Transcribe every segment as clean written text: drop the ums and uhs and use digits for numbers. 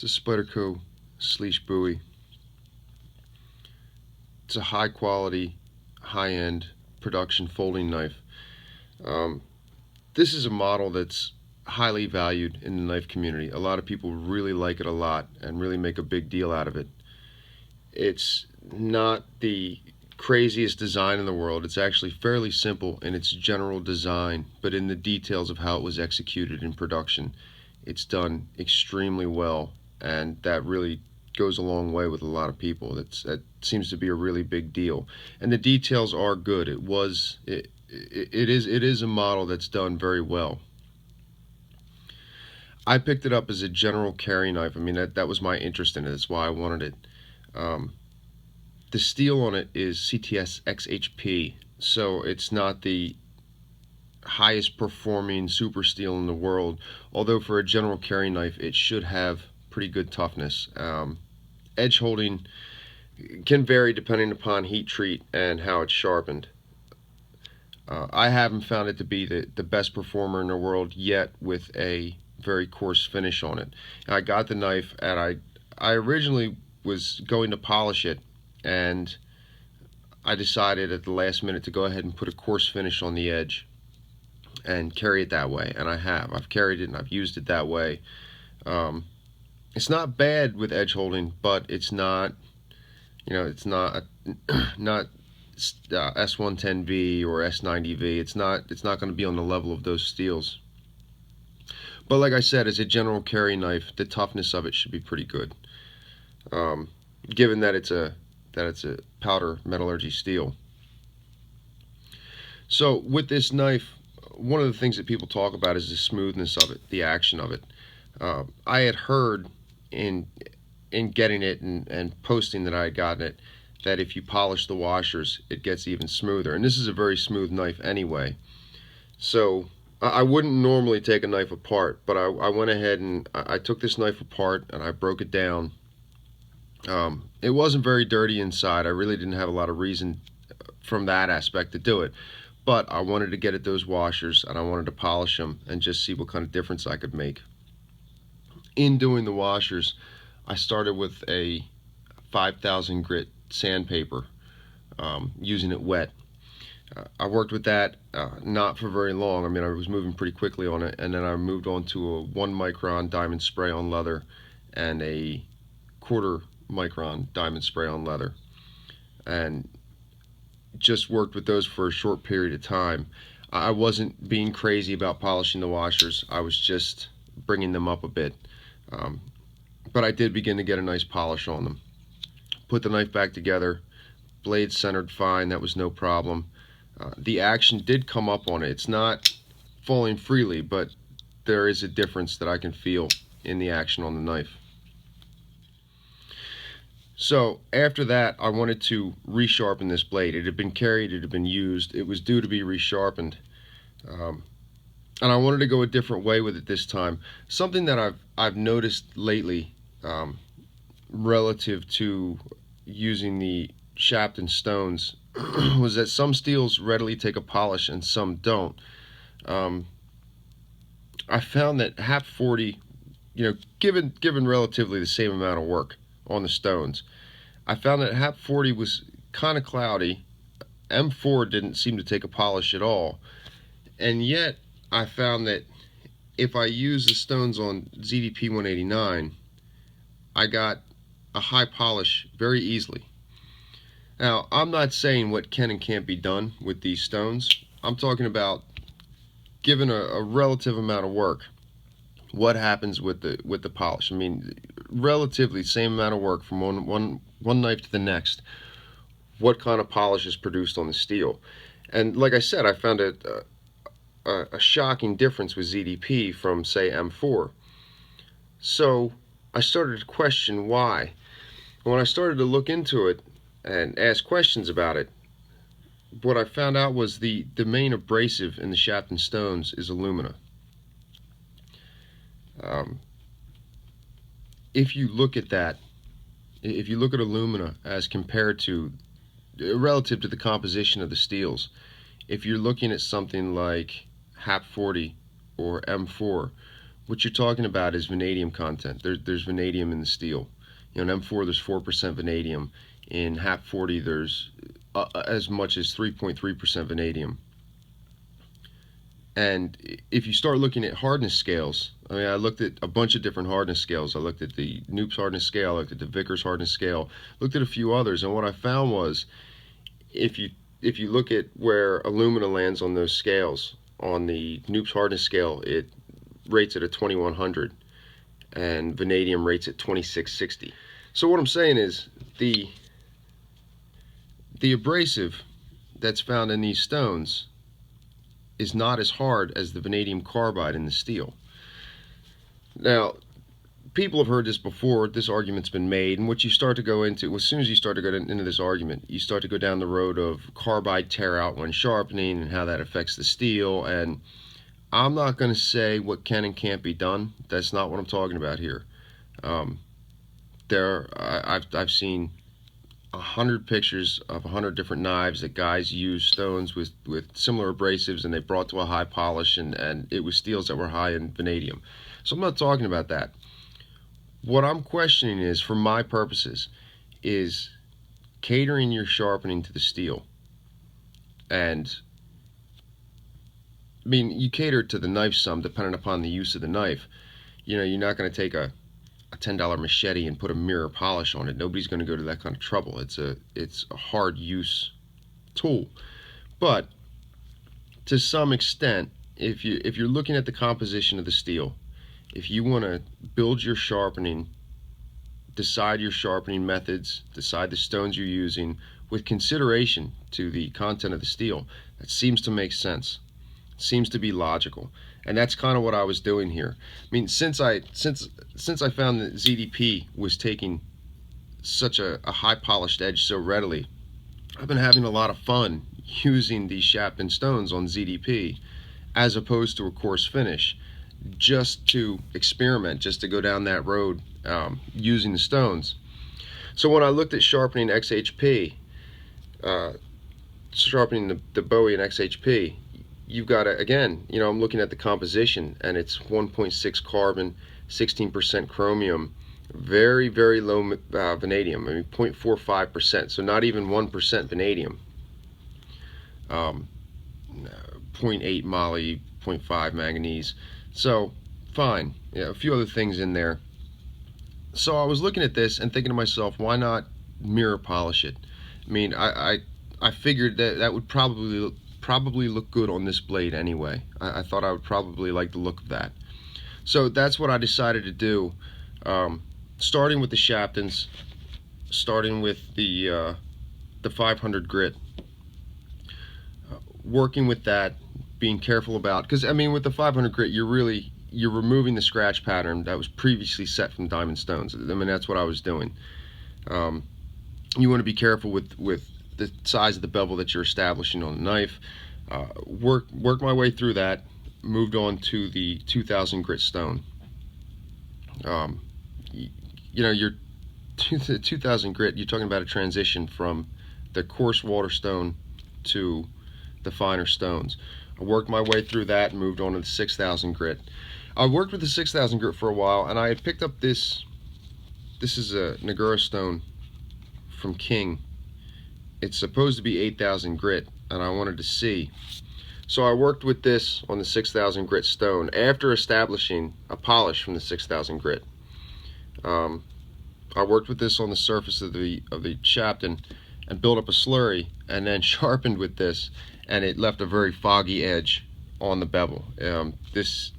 It's a Spyderco Slysz Bowie. It's a high quality, high end production folding knife. This is a model that's highly valued in the knife community. A lot of people really like it a lot and really make a big deal out of it. It's not the craziest design in the world. It's actually fairly simple in its general design, but in the details of how it was executed in production, it's done extremely well, and that really goes a long way with a lot of people. That seems to be a really big deal, and the details are good. It is a model that's done very well. I picked it up as a general carry knife. I mean, that was my interest in it. That's why I wanted it. The steel on it is CTS XHP, so it's not the highest performing super steel in the world, although for a general carry knife it should have pretty good toughness. Edge holding can vary depending upon heat treat and how it's sharpened. I haven't found it to be the best performer in the world yet with a very coarse finish on it. And I got the knife and I originally was going to polish it, and I decided at the last minute to go ahead and put a coarse finish on the edge and carry it that way, and I've carried it and I've used it that way. It's not bad with edge holding, but it's not, it's not not S110V or S90V. It's not going to be on the level of those steels. But like I said, as a general carry knife, the toughness of it should be pretty good, given that it's a powder metallurgy steel. So with this knife, one of the things that people talk about is the smoothness of it, the action of it. I had heard in getting it and posting that I had gotten it, that if you polish the washers, it gets even smoother. And this is a very smooth knife anyway. So I wouldn't normally take a knife apart, but I went ahead and I took this knife apart and I broke it down. It wasn't very dirty inside. I really didn't have a lot of reason from that aspect to do it, but I wanted to get at those washers and I wanted to polish them and just see what kind of difference I could make. In doing the washers, I started with a 5,000 grit sandpaper, using it wet. I worked with that not for very long. I mean, I was moving pretty quickly on it, and then I moved on to a 1 micron diamond spray on leather and a 1/4 micron diamond spray on leather, and just worked with those for a short period of time. I wasn't being crazy about polishing the washers. I was just bringing them up a bit, but I did begin to get a nice polish on them. Put the knife back together, blade centered fine, that was no problem. The action did come up on it. It's not falling freely, but there is a difference that I can feel in the action on the knife. So after that, I wanted to resharpen this blade. It had been carried, it had been used, it was due to be resharpened, and I wanted to go a different way with it this time. Something that I've noticed lately, relative to using the shaft and stones, was that some steels readily take a polish and some don't. I found that HAP 40, given relatively the same amount of work on the stones, I found that HAP 40 was kind of cloudy. M4 didn't seem to take a polish at all, and yet I found that if I use the stones on ZDP 189, I got a high polish very easily. Now, I'm not saying what can and can't be done with these stones. I'm talking about, given a relative amount of work, what happens with the polish. I mean, relatively same amount of work from one knife to the next. What kind of polish is produced on the steel? And like I said, I found a shocking difference with ZDP from, say, M4. So I started to question why. When I started to look into it and ask questions about it, what I found out was the main abrasive in the shaft and stones is alumina. If you look at that, if you look at alumina as compared to, relative to the composition of the steels, if you're looking at something like HAP 40 or M4, what you're talking about is vanadium content. There's vanadium in the steel. In M4 there's 4% vanadium. In HAP 40 there's as much as 3.3% vanadium. And if you start looking at hardness scales, I mean, I looked at a bunch of different hardness scales. I looked at the Knoop's hardness scale, I looked at the Vickers hardness scale, looked at a few others, and what I found was if you look at where alumina lands on those scales, on the Knoop's hardness scale, it rates at a 2100, and vanadium rates at 2660. So what I'm saying is the abrasive that's found in these stones is not as hard as the vanadium carbide in the steel. Now, people have heard this before, this argument's been made, and what you start to go into, as soon as you start to go into this argument, you start to go down the road of carbide tear out when sharpening and how that affects the steel, and I'm not going to say what can and can't be done. That's not what I'm talking about here. I've seen 100 pictures of 100 different knives that guys use stones with similar abrasives, and they brought to a high polish, and it was steels that were high in vanadium. So I'm not talking about that. What I'm questioning is, for my purposes, is catering your sharpening to the steel. And I mean, you cater to the knife some depending upon the use of the knife. You're not going to take a $10 machete and put a mirror polish on it. Nobody's going to go to that kind of trouble. It's a hard use tool. But to some extent, if you're looking at the composition of the steel, if you want to build your sharpening, decide your sharpening methods, decide the stones you're using with consideration to the content of the steel, that seems to make sense. It seems to be logical. And that's kind of what I was doing here. I mean, since I found that ZDP was taking such a high polished edge so readily, I've been having a lot of fun using these Shapton stones on ZDP as opposed to a coarse finish, just to experiment, just to go down that road using the stones. So when I looked at sharpening XHP, sharpening the Bowie and XHP, you've got to, again, I'm looking at the composition, and it's 1.6 carbon, 16% chromium, very, very low vanadium. I mean, 0.45%, so not even 1% vanadium. 0.8 moly, 0.5 manganese. So fine, a few other things in there. So I was looking at this and thinking to myself, why not mirror polish it? I mean, I figured that would probably look good on this blade anyway. I thought I would probably like the look of that. So that's what I decided to do, starting with the Shaptons, starting with the 500 grit, working with that, being careful about, because I mean, with the 500 grit, you're removing the scratch pattern that was previously set from diamond stones. I mean, that's what I was doing. You want to be careful with the size of the bevel that you're establishing on the knife. Work my way through that, moved on to the 2000 grit stone. Your 2000 grit, you're talking about a transition from the coarse water stone to the finer stones. I worked my way through that and moved on to the 6000 grit. I worked with the 6000 grit for a while, and I had picked up this is a Nagura stone from King. It's supposed to be 8000 grit, and I wanted to see. So I worked with this on the 6000 grit stone after establishing a polish from the 6000 grit. I worked with this on the surface of the Shapton and built up a slurry, and then sharpened with this, and it left a very foggy edge on the bevel. This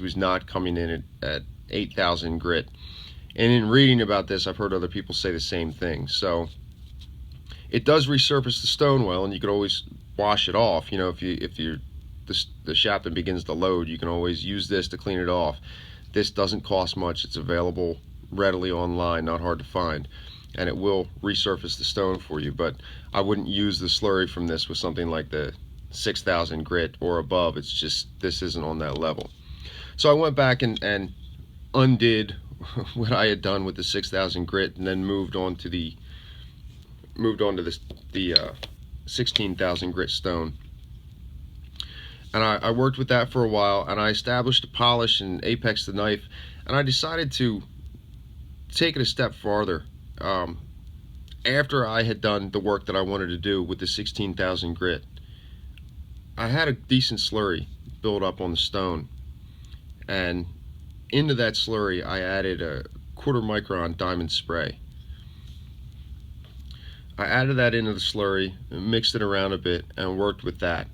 was not coming in at 8000 grit. And in reading about this, I've heard other people say the same thing. So it does resurface the stone well, and you can always wash it off. If the Shapton begins to load, you can always use this to clean it off. This doesn't cost much. It's available readily online, not hard to find, and it will resurface the stone for you. But I wouldn't use the slurry from this with something like the 6000 grit or above. It's just, this isn't on that level. So I went back and undid what I had done with the 6000 grit, and then moved on to the 16,000 grit stone. And I worked with that for a while, and I established a polish and apex the knife, and I decided to take it a step farther. After I had done the work that I wanted to do with the 16,000 grit, I had a decent slurry build up on the stone, and into that slurry I added a 1/4 micron diamond spray. I added that into the slurry, mixed it around a bit, and worked with that.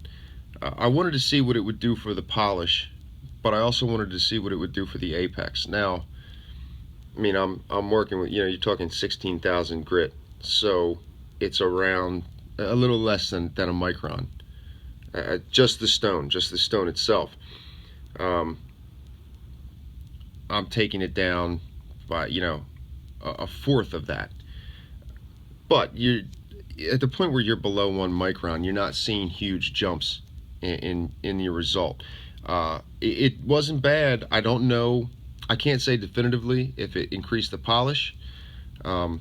I wanted to see what it would do for the polish, but I also wanted to see what it would do for the apex. Now, I mean, I'm working with, you're talking 16,000 grit, so it's around a little less than a micron. Just the stone itself. I'm taking it down by a fourth of that. But you're at the point where you're below 1 micron, you're not seeing huge jumps in your result. It wasn't bad. I don't know. I can't say definitively if it increased the polish. The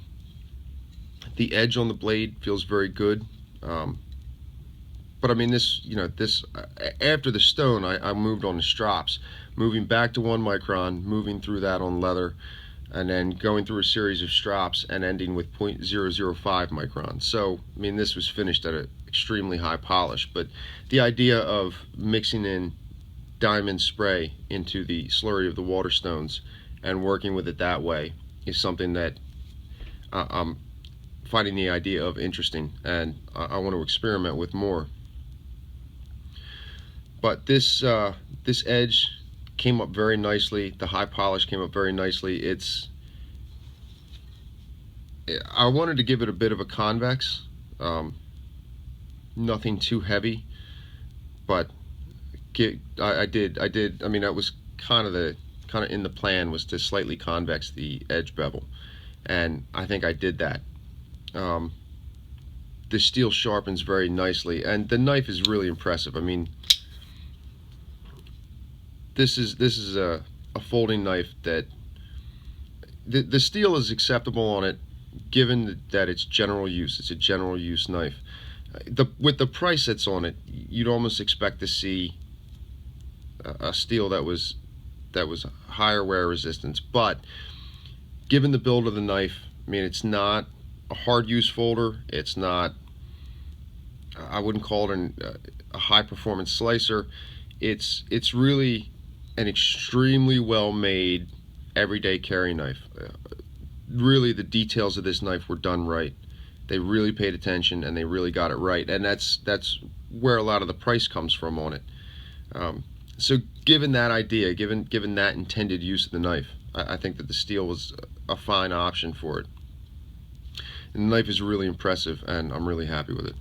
edge on the blade feels very good. But I mean, this after the stone, I moved on to strops, moving back to 1 micron, moving through that on leather, and then going through a series of strops and ending with 0.005 microns. So, I mean, this was finished at an extremely high polish, but the idea of mixing in diamond spray into the slurry of the waterstones and working with it that way is something that I'm finding the idea of interesting, and I want to experiment with more. But this edge came up very nicely. The high polish came up very nicely. I wanted to give it a bit of a convex, nothing too heavy, but I did. I mean, that was kind of in the plan, was to slightly convex the edge bevel, and I think I did that. The steel sharpens very nicely, and the knife is really impressive. I mean, this is a folding knife that the steel is acceptable on it, given that it's general use. It's a general use knife. With the price that's on it, you'd almost expect to see a steel that was higher wear resistance. But given the build of the knife, I mean, it's not a hard use folder. It's not. I wouldn't call it a high performance slicer. It's really an extremely well made everyday carry knife. Really, the details of this knife were done right. They really paid attention, and they really got it right, and that's where a lot of the price comes from on it. So given that idea, given that intended use of the knife, I think that the steel was a fine option for it. And the knife is really impressive, and I'm really happy with it.